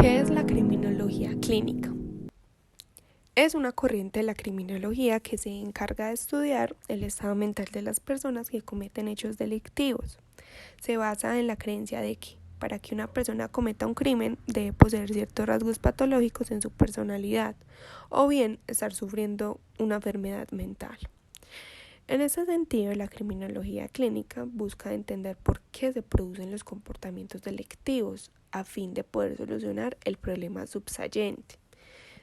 ¿Qué es la criminología clínica? Es una corriente de la criminología que se encarga de estudiar el estado mental de las personas que cometen hechos delictivos. Se basa en la creencia de que, para que una persona cometa un crimen, debe poseer ciertos rasgos patológicos en su personalidad, o bien estar sufriendo una enfermedad mental. En ese sentido, la criminología clínica busca entender por qué se producen los comportamientos delictivos, a fin de poder solucionar el problema subyacente.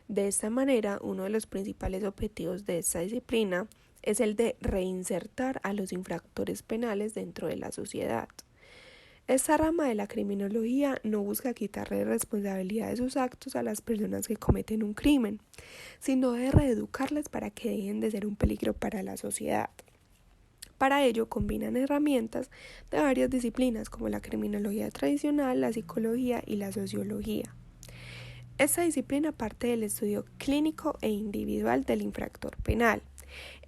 De esta manera, uno de los principales objetivos de esta disciplina es el de reinsertar a los infractores penales dentro de la sociedad. Esta rama de la criminología no busca quitarle responsabilidad de sus actos a las personas que cometen un crimen, sino de reeducarlas para que dejen de ser un peligro para la sociedad. Para ello combinan herramientas de varias disciplinas como la criminología tradicional, la psicología y la sociología. Esta disciplina parte del estudio clínico e individual del infractor penal,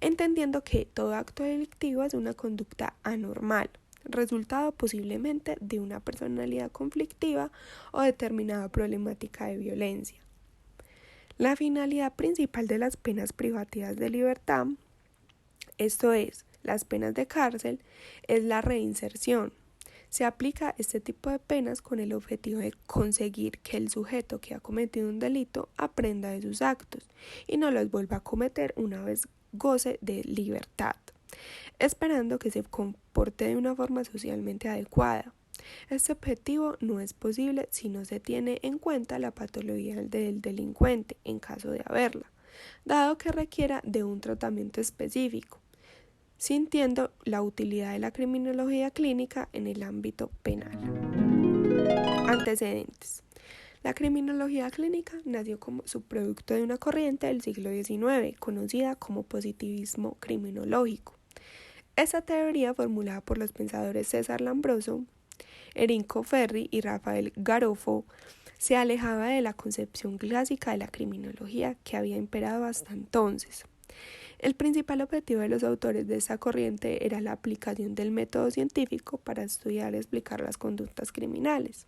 entendiendo que todo acto delictivo es una conducta anormal, resultado posiblemente de una personalidad conflictiva o determinada problemática de violencia. La finalidad principal de las penas privativas de libertad, esto es, las penas de cárcel, es la reinserción. Se aplica este tipo de penas con el objetivo de conseguir que el sujeto que ha cometido un delito aprenda de sus actos y no los vuelva a cometer una vez goce de libertad, esperando que se comporte de una forma socialmente adecuada. Este objetivo no es posible si no se tiene en cuenta la patología del delincuente en caso de haberla, dado que requiera de un tratamiento específico, sintiendo la utilidad de la criminología clínica en el ámbito penal. Antecedentes. La criminología clínica nació como subproducto de una corriente del siglo XIX, conocida como positivismo criminológico. Esta teoría, formulada por los pensadores César Lombroso, Enrico Ferri y Rafael Garofalo, se alejaba de la concepción clásica de la criminología que había imperado hasta entonces. El principal objetivo de los autores de esta corriente era la aplicación del método científico para estudiar y explicar las conductas criminales.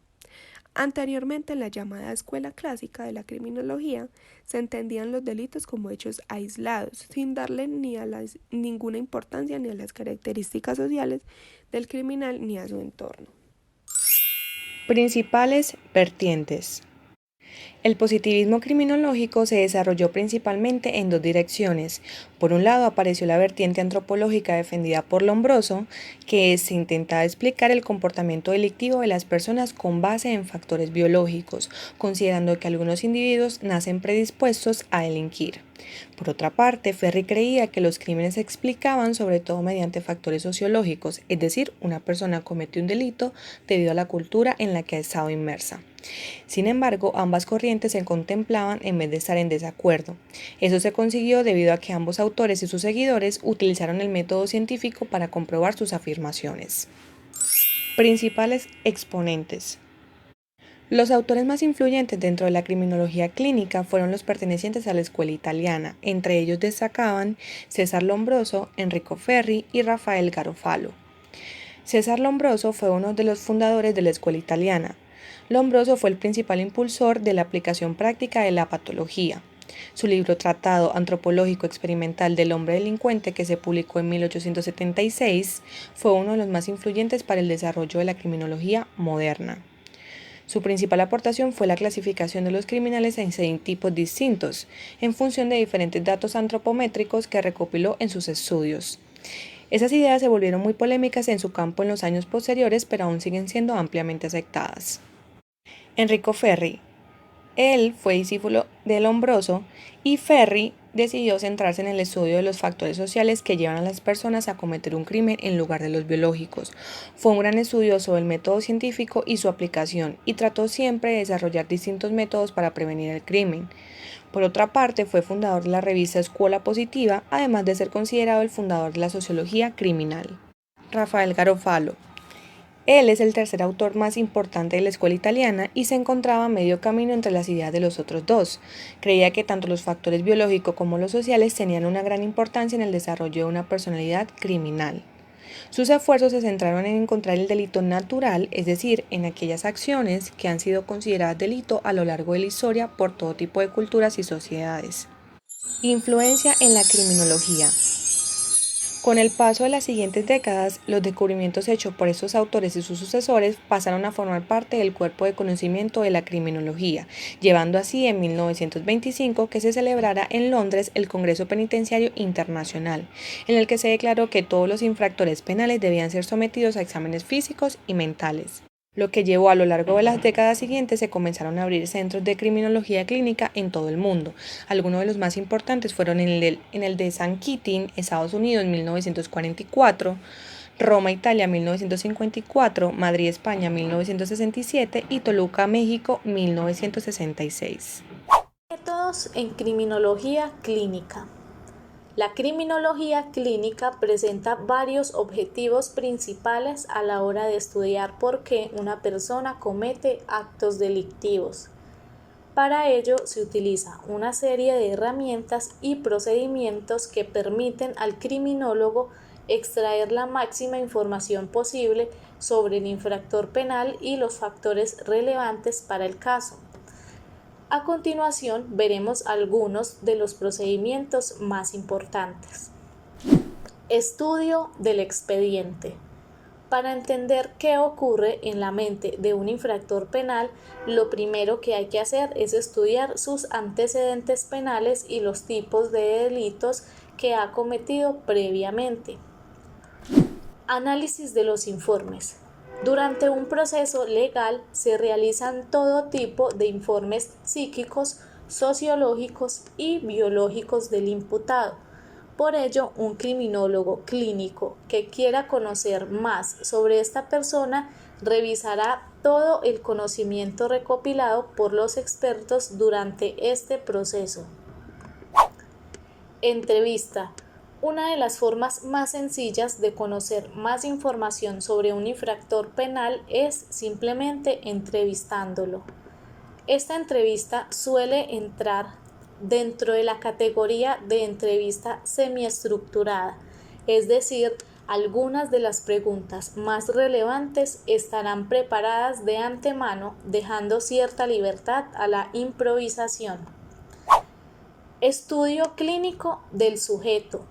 Anteriormente, en la llamada escuela clásica de la criminología, se entendían los delitos como hechos aislados, sin darle ninguna importancia ni a las características sociales del criminal ni a su entorno. Principales vertientes. El positivismo criminológico se desarrolló principalmente en dos direcciones. Por un lado apareció la vertiente antropológica defendida por Lombroso, que se intentaba explicar el comportamiento delictivo de las personas con base en factores biológicos, considerando que algunos individuos nacen predispuestos a delinquir. Por otra parte, Ferri creía que los crímenes se explicaban sobre todo mediante factores sociológicos, es decir, una persona comete un delito debido a la cultura en la que ha estado inmersa. Sin embargo, ambas corrientes se contemplaban en vez de estar en desacuerdo. Eso se consiguió debido a que ambos autores y sus seguidores utilizaron el método científico para comprobar sus afirmaciones. Principales exponentes. Los autores más influyentes dentro de la criminología clínica fueron los pertenecientes a la escuela italiana. Entre ellos destacaban César Lombroso, Enrico Ferri y Rafael Garofalo. César Lombroso fue uno de los fundadores de la escuela italiana. Lombroso fue el principal impulsor de la aplicación práctica de la patología. Su libro Tratado Antropológico Experimental del Hombre Delincuente, que se publicó en 1876, fue uno de los más influyentes para el desarrollo de la criminología moderna. Su principal aportación fue la clasificación de los criminales en 6 tipos distintos, en función de diferentes datos antropométricos que recopiló en sus estudios. Esas ideas se volvieron muy polémicas en su campo en los años posteriores, pero aún siguen siendo ampliamente aceptadas. Enrico Ferri. Él fue discípulo de Lombroso y Ferri decidió centrarse en el estudio de los factores sociales que llevan a las personas a cometer un crimen en lugar de los biológicos. Fue un gran estudioso del método científico y su aplicación, y trató siempre de desarrollar distintos métodos para prevenir el crimen. Por otra parte, fue fundador de la revista Escuela Positiva, además de ser considerado el fundador de la sociología criminal. Rafael Garofalo. Él es el tercer autor más importante de la escuela italiana y se encontraba a medio camino entre las ideas de los otros dos. Creía que tanto los factores biológicos como los sociales tenían una gran importancia en el desarrollo de una personalidad criminal. Sus esfuerzos se centraron en encontrar el delito natural, es decir, en aquellas acciones que han sido consideradas delito a lo largo de la historia por todo tipo de culturas y sociedades. Influencia en la criminología. Con el paso de las siguientes décadas, los descubrimientos hechos por estos autores y sus sucesores pasaron a formar parte del cuerpo de conocimiento de la criminología, llevando así en 1925 que se celebrara en Londres el Congreso Penitenciario Internacional, en el que se declaró que todos los infractores penales debían ser sometidos a exámenes físicos y mentales, lo que llevó a lo largo de las décadas siguientes se comenzaron a abrir centros de criminología clínica en todo el mundo. Algunos de los más importantes fueron en el de San Quentin, Estados Unidos, en 1944, Roma, Italia, 1954, Madrid, España, 1967 y Toluca, México, 1966. Métodos en criminología clínica. La criminología clínica presenta varios objetivos principales a la hora de estudiar por qué una persona comete actos delictivos. Para ello se utiliza una serie de herramientas y procedimientos que permiten al criminólogo extraer la máxima información posible sobre el infractor penal y los factores relevantes para el caso. A continuación veremos algunos de los procedimientos más importantes. Estudio del expediente. Para entender qué ocurre en la mente de un infractor penal, lo primero que hay que hacer es estudiar sus antecedentes penales y los tipos de delitos que ha cometido previamente. Análisis de los informes. Durante un proceso legal se realizan todo tipo de informes psíquicos, sociológicos y biológicos del imputado. Por ello, un criminólogo clínico que quiera conocer más sobre esta persona revisará todo el conocimiento recopilado por los expertos durante este proceso. Entrevista. Una de las formas más sencillas de conocer más información sobre un infractor penal es simplemente entrevistándolo. Esta entrevista suele entrar dentro de la categoría de entrevista semiestructurada, es decir, algunas de las preguntas más relevantes estarán preparadas de antemano, dejando cierta libertad a la improvisación. Estudio clínico del sujeto.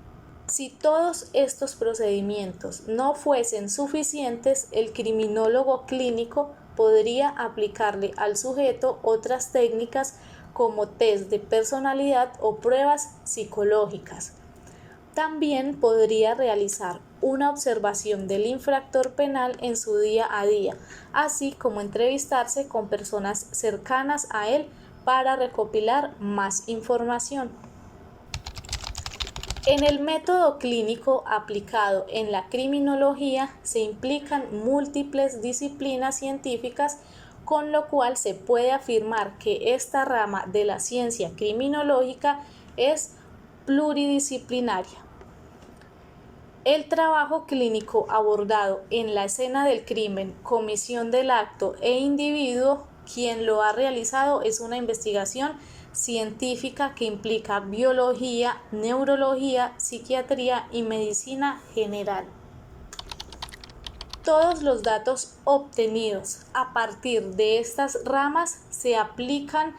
Si todos estos procedimientos no fuesen suficientes, el criminólogo clínico podría aplicarle al sujeto otras técnicas como test de personalidad o pruebas psicológicas. También podría realizar una observación del infractor penal en su día a día, así como entrevistarse con personas cercanas a él para recopilar más información. En el método clínico aplicado en la criminología se implican múltiples disciplinas científicas, con lo cual se puede afirmar que esta rama de la ciencia criminológica es pluridisciplinaria. El trabajo clínico abordado en la escena del crimen, comisión del acto e individuo, quien lo ha realizado es una investigación científica que implica biología, neurología, psiquiatría y medicina general. Todos los datos obtenidos a partir de estas ramas se aplican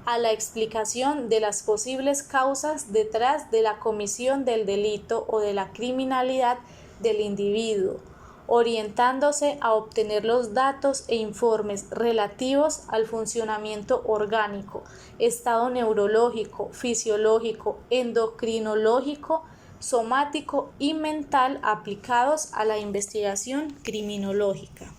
a la explicación de las posibles causas detrás de la comisión del delito o de la criminalidad del individuo, orientándose a obtener los datos e informes relativos al funcionamiento orgánico, estado neurológico, fisiológico, endocrinológico, somático y mental aplicados a la investigación criminológica.